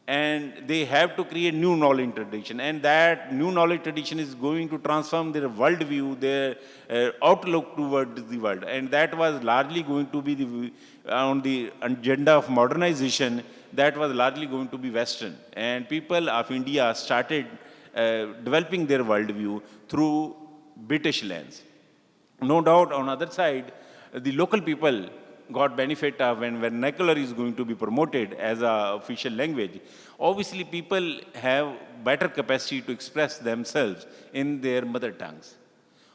And they have to create new knowledge tradition, and that new knowledge tradition is going to transform their worldview, their outlook towards the world, and that was largely going to be on the agenda of modernization. That was largely going to be Western, and people of India started developing their worldview through British lens. No doubt, on other side, the local people got benefit of when vernacular is going to be promoted as a official language. Obviously, people have better capacity to express themselves in their mother tongues.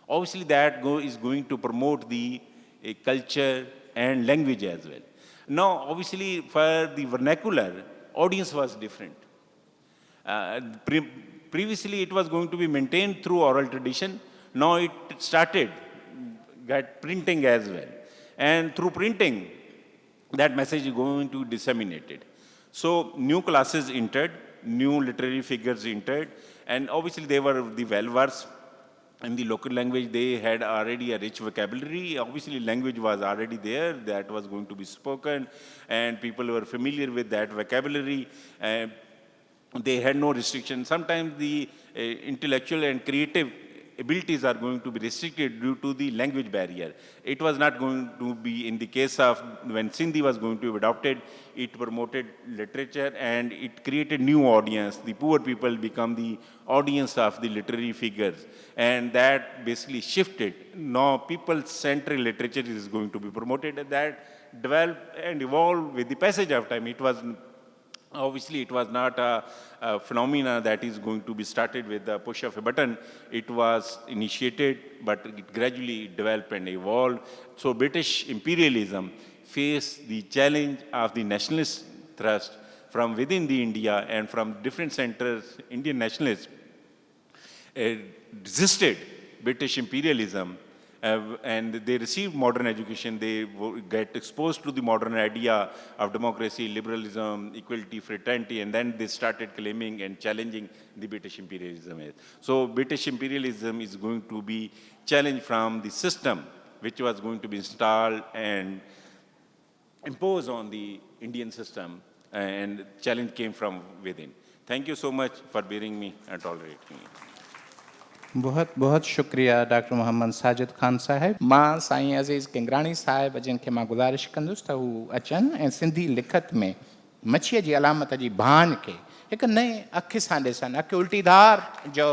Obviously, that is going to promote the culture and language as well. Now, obviously, for the vernacular, audience was different. Previously, it was going to be maintained through oral tradition. Now, it started get printing as well. And through printing, that message is going to be disseminated. So new classes entered, new literary figures entered, and obviously they were the well-versed in the local language. They had already a rich vocabulary. Obviously language was already there, that was going to be spoken, and people were familiar with that vocabulary. They had no restriction. Sometimes the intellectual and creative abilities are going to be restricted due to the language barrier. It was not going to be in the case of when Sindhi was going to be adopted. It promoted literature and it created new audience. The poor people become the audience of the literary figures, and that basically shifted. Now people-centric literature is going to be promoted, and that developed and evolved with the passage of time. It was obviously, it was not a phenomena that is going to be started with the push of a button. It was initiated, but it gradually developed and evolved. So British imperialism faced the challenge of the nationalist thrust from within the India and from different centers. Indian nationalists resisted British imperialism, and they received modern education. They get exposed to the modern idea of democracy, liberalism, equality, fraternity, and then they started claiming and challenging the British imperialism. So British imperialism is going to be challenged from the system which was going to be installed and imposed on the Indian system, and challenge came from within. Thank you so much for bearing me and tolerating me. बहुत बहुत शुक्रिया doctor Mohammad Sajid Khan साहिब। मां साईं अज़ीज़ किंगराणी साहिब जिन खे मां गुज़ारिश कंदुसि त हू अचनि ऐं सिंधी लिखत में मच्छीअ जी अलामत जी भान खे हिकु नए अखि सां ॾिसनि। अखि उल्टीधार जो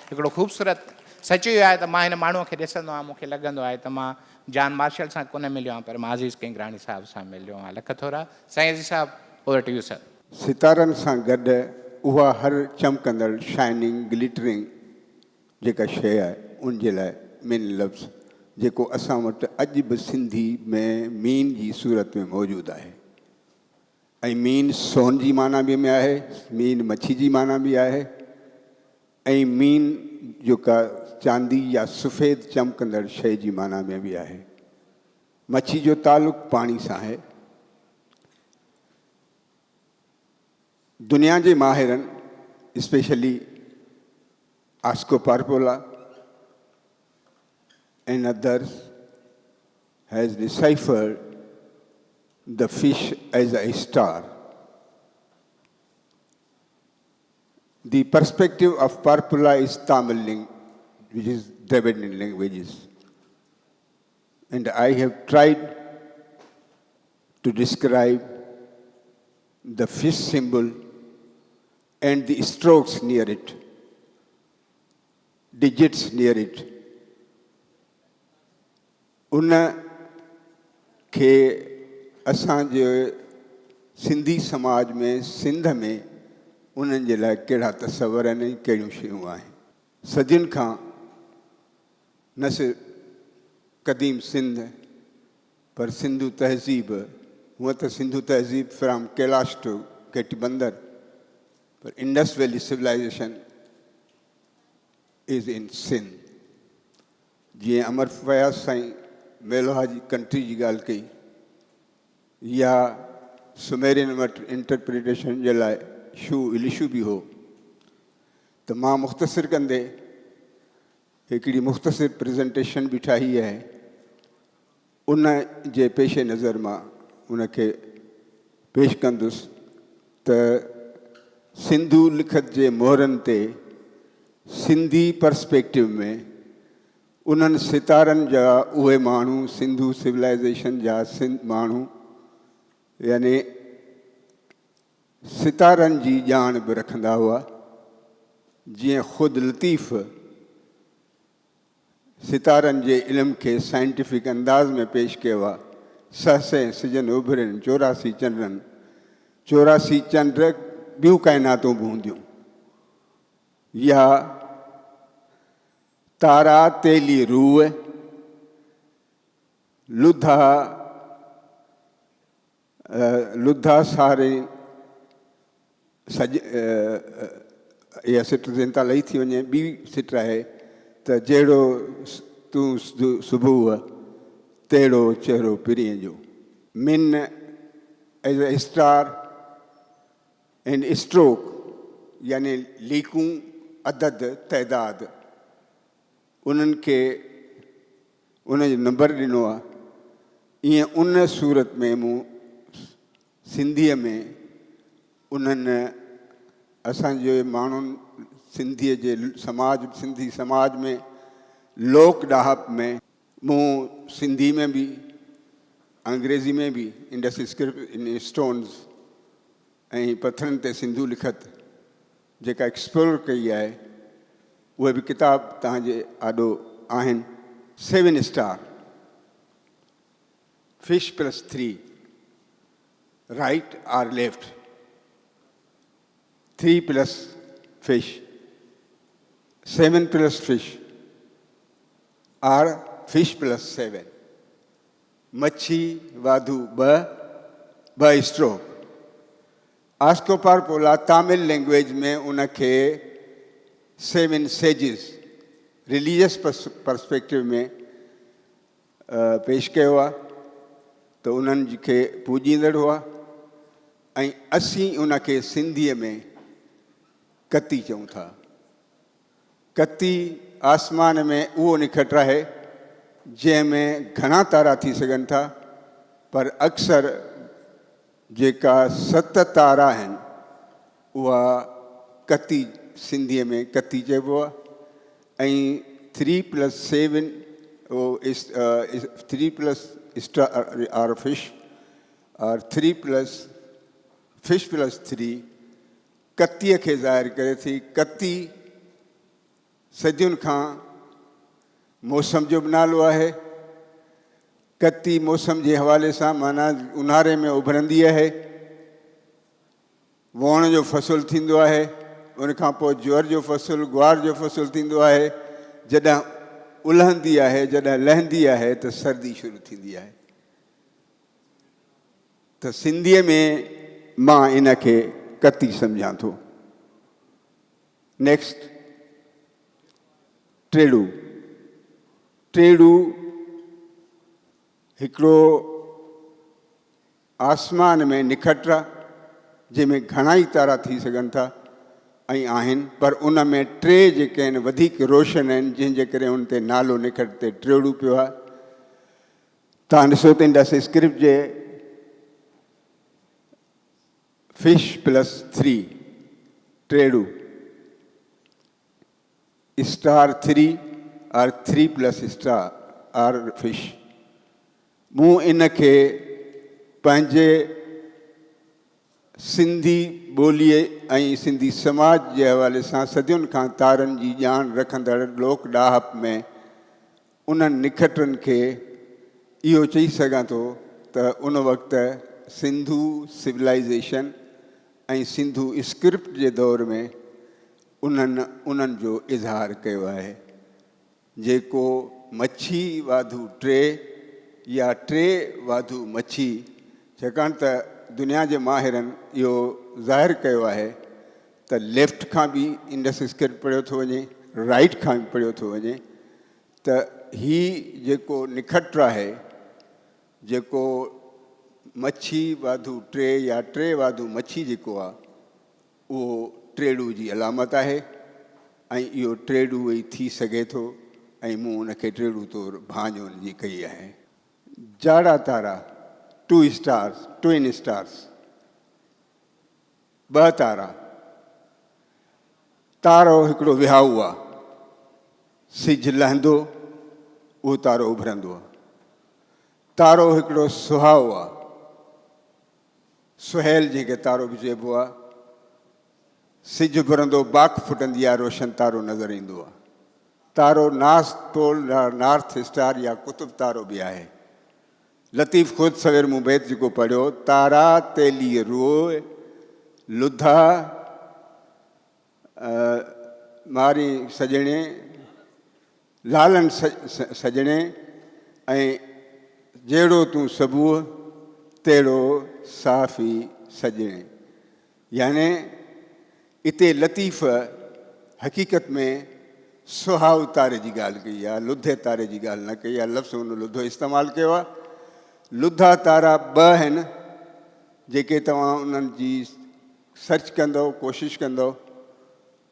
हिकिड़ो ख़ूबसूरत सच इहो आहे त मां हिन माण्हूअ खे ॾिसंदो आहियां, मूंखे लॻंदो आहे त मां जॉन मार्शल सां कोन मिलियो आहियां, पर मां अज़ीज़ किंगराणी साहिब सां मिलियो आहियां। लख थोरा। साईं अज़ीज़ साहिब, ओवर टू यू सर। सितारनि सां गॾु उहा हर चमकंदड़ शाइनिंग ग्लिटरिंग जेका शइ आहे उन जे लाइ मीन लफ़्ज़ जेको असां वटि अॼु बि सिंधी में मीन जी सूरत में मौजूदु आहे। ऐं मीन सोन जी माना बि में आहे, मीन मच्छी जी माना बि आहे, ऐं मीन जेका चांदी या सफ़ेद चमकंदड़ शइ जी माना में बि आहे। मच्छी जो तालुक़ु पाणी सां आहे। दुनिया जे माहिरनि specially Asco Parpola and others has deciphered the fish as a star. The perspective of Parpola is Tamil, which is Dravidian languages. And I have tried to describe the fish symbol and the strokes near it, digits near it. उन खे असांजे सिंधी समाज में सिंध में उन्हनि जे लाइ कहिड़ा तस्वर आहिनि, कहिड़ियूं शयूं आहिनि। सदियुनि खां न सिर्फ़ क़दीम सिंध पर सिंधु तहज़ीब, हूअं त सिंधु तहज़ीब फ्रॉम कैलाश टू केटी बंदर, पर Indus valley civilisation is in Sindh. जीअं अमर फयाज़ साईं मेलोहा जी कंट्री जी ॻाल्हि कई, या सुमेरियन वटि इंटरप्रिटेशन जे लाइ इशू बि हो, त मां मुख़्तसिर कंदे हिकिड़ी मुख़्तसिर प्रेज़ेंटेशन बि ठाही आहे। उन जे पेश नज़र मां उनखे पेश कंदुसि त सिंधू लिखत जे मोहरनि ते सिंधी पर्सपेक्टिव में उन्हनि सितारनि जा उहे माण्हू, सिंधू सिविलाइज़ेशन जा माण्हू, यानी सितारनि जी ॼाण बि रखंदा हुआ। जीअं ख़ुदि लतीफ़ सितारनि जे इल्म खे साइंटिफिक अंदाज़ में पेश कयो आहे। सहसे सिजन उभरनि 84 चंडनि, 84 चंड ॿियूं काइनातूं बि हूंदियूं, या तारा तेली रूह, लुधा सारे सज इहा सिट ज़िंता लही थी वञे। ॿी सिट आहे त जहिड़ो तूं सुबुह तहिड़ो चहिरो पीरीअ जो। मिन as a star and stroke, यानी लीकूं, अदद, तइदाद, उन्हनि खे उनजो नंबर ॾिनो आहे। ईअं उन सूरत में मूं सिंधीअ में उन्हनि असांजे माण्हुनि सिंधीअ जे सिंधी समाज में लोक ॾाहप में मूं सिंधी में बि अंग्रेज़ी में बि इंडस स्क्रिप्ट इन स्टोन्स ऐं पथरनि ते सिंधू लिखत जेका एक्सप्लोर कई आहे, उहे बि किताब तव्हांजे आॾो आहिनि। 7 star, fish plus 3, right or left, 3 plus fish, 7 plus fish or fish plus 7, मच्छी वाधू 2 स्ट्रोक। आस्कोपारपोला तामिल लैंग्वेज में उनखे 7 सेजिस रिलीजियस पर्सपेक्टिव में पेश कयो आहे, त उन्हनि खे पूॼींदड़ हुआ। ऐं असीं उनखे सिंधीअ में कती चऊं था। कती आसमान में उहो निखट आहे जंहिंमें घणा तारा थी सघनि था, पर अक्सर जेका 7 तारा आहिनि उहा कती सिंधीअ में कती चइबो आहे। ऐं 3 plus 7 3 plus star or fish और 3 प्लस फिश प्लस 3 कतीअ खे ज़ाहिर करे थी। कती सदियुनि खां मौसम जो बि नालो आहे। कती मौसम जे हवाले सां माना ऊन्हारे में उभरंदी आहे, वोण जो फ़सुलु थींदो आहे, उनखां पोइ ज्वर जो फ़सुलु, ग्वार जो फ़सुलु थींदो आहे। जॾहिं उलहंदी आहे, जॾहिं लहंदी आहे त सर्दी शुरू थींदी आहे। त सिंधीअ में मां इनखे कती सम्झां थो। नेक्स्ट, टेड़ू। टेड़ू हिकिड़ो आसमान में निखट आहे जंहिंमें घणा ई तारा थी सघनि था ऐं आहिनि, पर उन में 3 जेके आहिनि वधीक रोशन आहिनि, जंहिंजे करे उन ते नालो निखट ते टेड़ू पियो आहे। तव्हां ॾिसो त इंडस स्क्रिप्ट जे फिश प्लस 3 टेड़ू, स्टार 3 और 3 प्लस स्टार आर फिश। मूं इनखे पंहिंजे सिंधी ॿोलीअ ऐं सिंधी समाज जे हवाले सां सदियुनि खां तारनि जी ॼाण रखंदड़ लोक ॾाहप में उन्हनि निखटनि खे इहो चई सघां थो त उन वक़्तु सिंधू सिविलाइज़ेशन ऐं सिंधू स्क्रिप्ट जे दौर में उन्हनि जो इज़हार कयो आहे। जेको मच्छी वाधू 3 या 3 वाधू मच्छी, छाकाणि त दुनिया जे माहिरनि इहो ज़ाहिर कयो आहे त लेफ्ट खां बि इंडस स्क्रिप्ट पढ़ियो थो वञे, राइट खां बि पढ़ियो थो वञे, त ही जेको निखट आहे, जेको मच्छी वाधू टे या टे वाधू मच्छी जेको आहे उहो ट्रेडू जी अलामत आहे ऐं इहो ट्रेडू ई थी सघे थो ऐं मूं उनखे ट्रेडू तौरु भांज उनजी कई आहे। जाड़ा तारा 2 स्टार्स ट्विन स्टार्स 2 तारा तारो हिकिड़ो विहाऊ आहे सिज लहंदो उहो तारो उभरंदो आहे। तारो हिकिड़ो सुहाओ आहे सुहेल जंहिंखे तारो बि चइबो आहे। सिज उभरंदो बाख फुटंदी आहे रोशन तारो नज़र ईंदो आहे। तारो नॉर्थ स्टार या कुतुब तारो बि आहे। लतीफ़ ख़ुदि सवेर मूं बैत जेको पढ़ियो तारा तेली रोए लुधा मारी सजणे लालन सजणे ऐं जहिड़ो तूं सबूह तहिड़ो साफ़ी सजणे। याने इते लतीफ़ हक़ीक़त में सुहाउ तारे जी ॻाल्हि कई आहे लुधे तारे जी ॻाल्हि न कई आहे। लफ़्ज़ हुन लुधो इस्तेमालु कयो आहे। लुधा तारा 2 आहिनि जेके तव्हां उन्हनि जी सर्च कंदव कोशिशि कंदव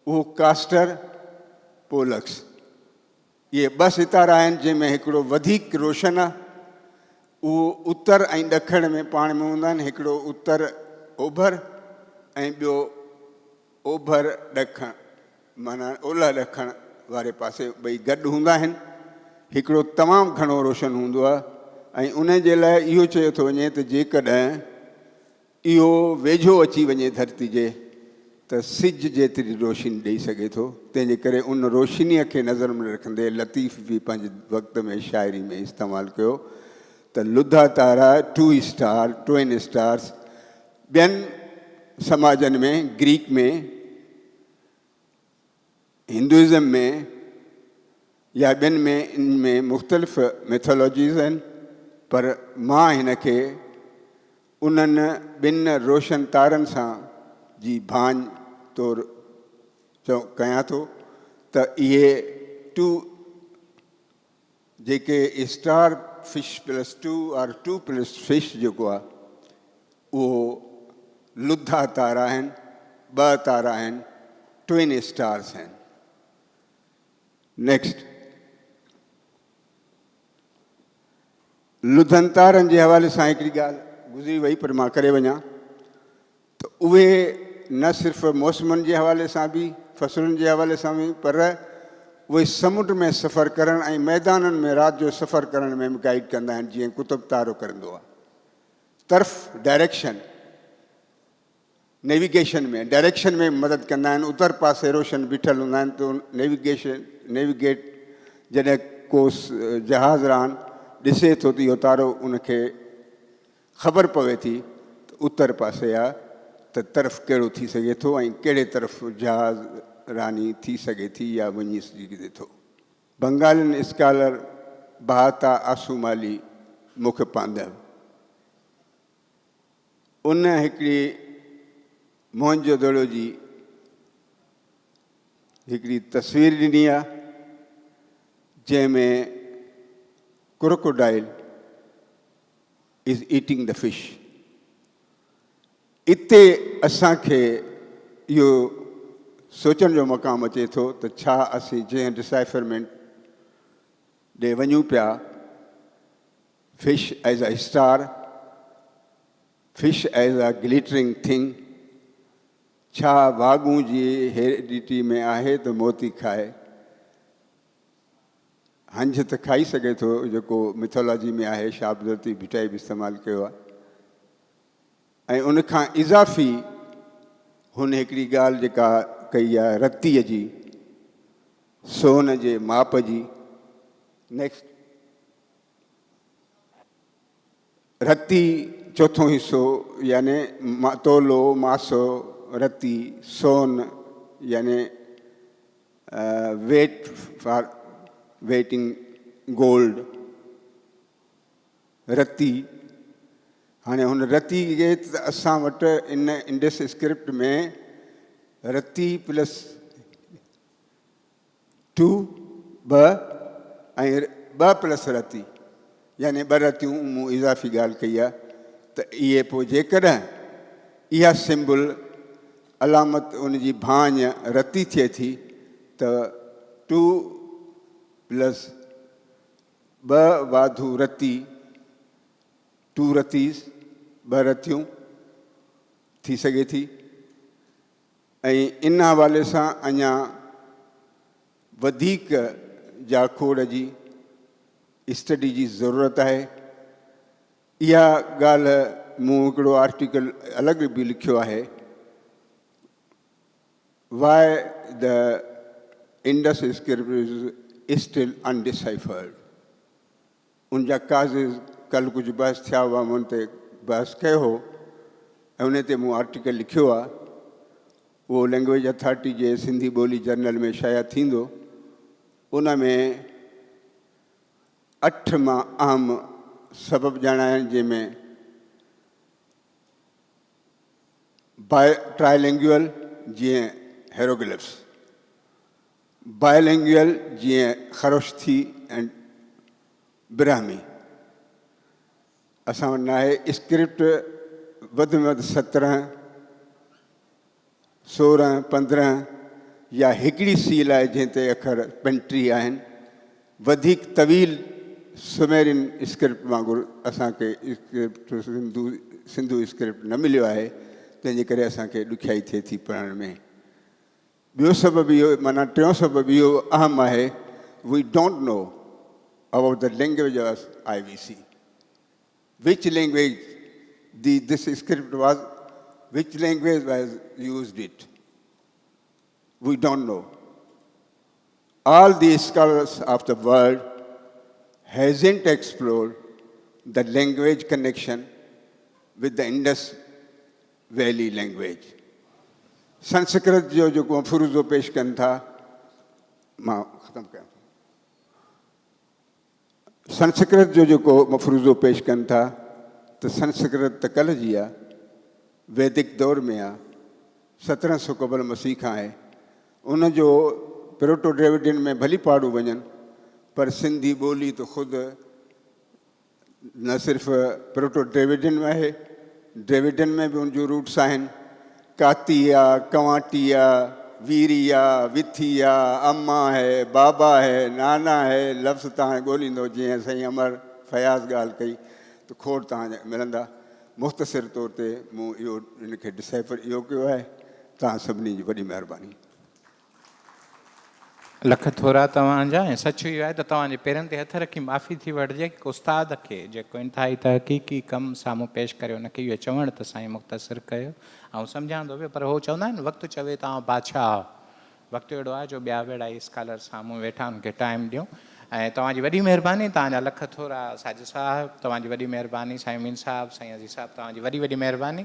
उहो कास्टर पोलक्स इहे 2 सितारा आहिनि जंहिंमें हिकिड़ो वधीक रोशन आहे उहो उत्तर ऐं ॾखिण में पाण में हूंदा आहिनि। हिकिड़ो उत्तर ओभर ऐं ॿियो ओभर ॾखण माना ओलह ॾखण वारे पासे ॿई गॾु हूंदा आहिनि। हिकिड़ो तमामु घणो रोशन हूंदो आहे ऐं उन जे लाइ इहो चयो थो वञे त जेकॾहिं इहो वेझो अची वञे धरती जे त सिज जेतिरी रोशनी ॾेई सघे थो। तंहिंजे करे उन रोशनीअ खे नज़र में रखंदे लतीफ़ बि पंहिंजे वक़्त में शाइरी में इस्तेमालु कयो त लुधा तारा 2 स्टार ट्विन स्टार्स। ॿियनि समाजनि में ग्रीक में हिंदुइज़म में या ॿियनि में इन में मुख़्तलिफ़ मैथोलॉजीज़ आहिनि पर मां हिन खे उन्हनि 2 रोशन तारनि सां जी भांज तौरु कयां थो त इहे 2 जेके स्टार फिश +2 और 2 + फिश जेको आहे उहो लुधा तारा आहिनि 2 तारा आहिनि ट्विन स्टार्स आहिनि। नेक्स्ट लुधनि तारनि जे हवाले सां हिकिड़ी ॻाल्हि गुज़री वई पर मां करे वञा त उहे न सिर्फ़ु मौसमनि जे हवाले सां बि फ़सुलुनि जे हवाले सां बि पर उहे समुंड में सफ़र करणु ऐं मैदाननि में राति जो सफ़र करण में बि गाइड कंदा आहिनि जीअं कुतुब तारो कंदो आहे। तर्फ़ डायरेक्शन नेविगेशन में डायरेक्शन में मदद कंदा आहिनि। उतर पासे रोशन बीठल हूंदा आहिनि त नेविगेट जॾहिं को जहाज़ रान ॾिसे थो त इहो तारो उनखे ख़बर पवे थी त उतर पासे आहे त तर्फ़ कहिड़ो थी सघे थो ऐं कहिड़े तरफ़ जहाज़ रानी थी सघे थी या वञी सघे थो। बंगालिन स्कॉलर बहाता आसूमाली मुख पांदव उन हिकिड़ी मोहनजोदड़ो जी हिकिड़ी तस्वीर ॾिनी आहे जंहिंमें crocodile is eating the fish. इते असांखे इहो सोचण जो मक़ामु अचे थो त छा असीं जंहिं डिसाइफरमेंट ॾे वञूं पिया fish as a star fish as a glittering thing छा वाॻूं जी हेरिडिटी में आहे त मोती खाए। हंज त खाई सघे थो जेको मिथोलॉजी में आहे शाबदती भिटाई बि इस्तेमालु कयो आहे ऐं उनखां इज़ाफ़ी हुन हिकिड़ी ॻाल्हि जेका कई आहे रतीअ जी सोन जे माप जी। नेक्स्ट रती चोथों हिसो याने तोलो मासो रती सोन याने वेट फॉर वेटिंग गोल्ड रती। हाणे हुन रती खे त असां वटि इन इंडस स्क्रिप्ट में रती +2 2 ऐं 2 + रती यानी 2 रतियूं मूं इज़ाफ़ी ॻाल्हि कई आहे त इहे पोइ जेकॾहिं इहा सिंबल अलामत उन जी भांज रती थिए थी त 2 + 2 वाधू रती 2 रतीस 2 रतियूं थी सघे थी। ऐं इन हवाले सां अञा वधीक जाखोड़ जी स्टडी जी ज़रूरत आहे। इहा ॻाल्हि मूं हिकिड़ो आर्टिकल अलॻि बि लिखियो आहे, Why the Indus script is still undeciphered। उन जा काज़िज़ कल्ह कुझु बहस थिया हुआ, मूं ते बहस कयो हो ऐं उन ते मूं आर्टिकल लिखियो आहे। उहो लैंग्वेज अथॉरिटी जे सिंधी ॿोली जर्नल में शाया थींदो। उन में 8 मां अहम सबब ॼाणा आहिनि, जंहिंमें ट्राइलिंगुअल जीअं हेरोग्लिफ्स, बायलिंगुअल जीअं ख़रोश्ती ऐं ब्राह्मी। असां वटि न आहे स्क्रिप्ट वधि में वधि 17, 16, 15 या हिकिड़ी सील आहे जंहिं ते अखर पेंट्री आहिनि। वधीक तवील सुमेरियन स्क्रिप्ट वांगुरु असांखे स्क्रिप्ट सिंधू स्क्रिप्ट न मिलियो आहे, तंहिंजे करे असांखे ॾुखियाई थिए थी पढ़ण में। ॿियो सबबु इहो, माना टियों सबबु इहो अहम आहे, we don't know about the language of IVC। Which language this script was, which language was used it? We don't know. All the scholars of the world hasn't explored the language connection with the Indus Valley language। Sanskrit जो जेको मफ़रूज़ो पेश कनि था, मां ख़तमु कयां। संस्कृत जो जेको मफ़रूज़ो पेश कनि था त संस्कृत त कल्ह जी आहे, वैदिक दौर में आहे, 1700 क़बल मसीह खां आहे। उन जो प्रोटो ड्रेविडियन में भली पाड़ू वञनि, पर सिंधी ॿोली त ख़ुदि न सिर्फ़ु प्रोटो ड्रेविडियन में आहे, ड्रेविडियन में बि उन जो रूट्स आहिनि। काती आहे, कंवाटी आहे, वीरी आहे, विथी आहे, अम्मा है, बाबा है, नाना है। लफ़्ज़ तव्हां ॻोल्हींदो, जीअं साईं अमर फयाज़ ॻाल्हि कई त खोड़ तव्हां मिलंदा। मुख़्तसिर तौर ते मूं इहो इनखे डिसाइफर इहो कयो आहे। तव्हां सभिनी जी वॾी महिरबानी। लख थोरा तव्हांजा। ऐं सच इहो आहे त तव्हांजे पेरनि ते हथ रखी माफ़ी थी वठिजे कि उस्ताद खे जेको इंतिहाई तहक़ीक़ी कमु साम्हूं पेश करे उनखे इहो चवणु त साईं मुख़्तसिर कयो। ऐं सम्झां थो पियो, पर उहो चवंदा आहिनि वक़्तु चवे तव्हां बादशाह आहियो। वक़्तु अहिड़ो आहे जो ॿिया वेड़ा स्कॉलर साम्हूं वेठा, उनखे टाइम ॾियूं। ऐं तव्हांजी वॾी महिरबानी, तव्हांजा लख थोरा साजिद साहिबु, तव्हांजी वॾी महिरबानी साईं मीन साहिबु, साईं अज़ीज़ साहिबु, तव्हांजी वॾी वॾी महिरबानी।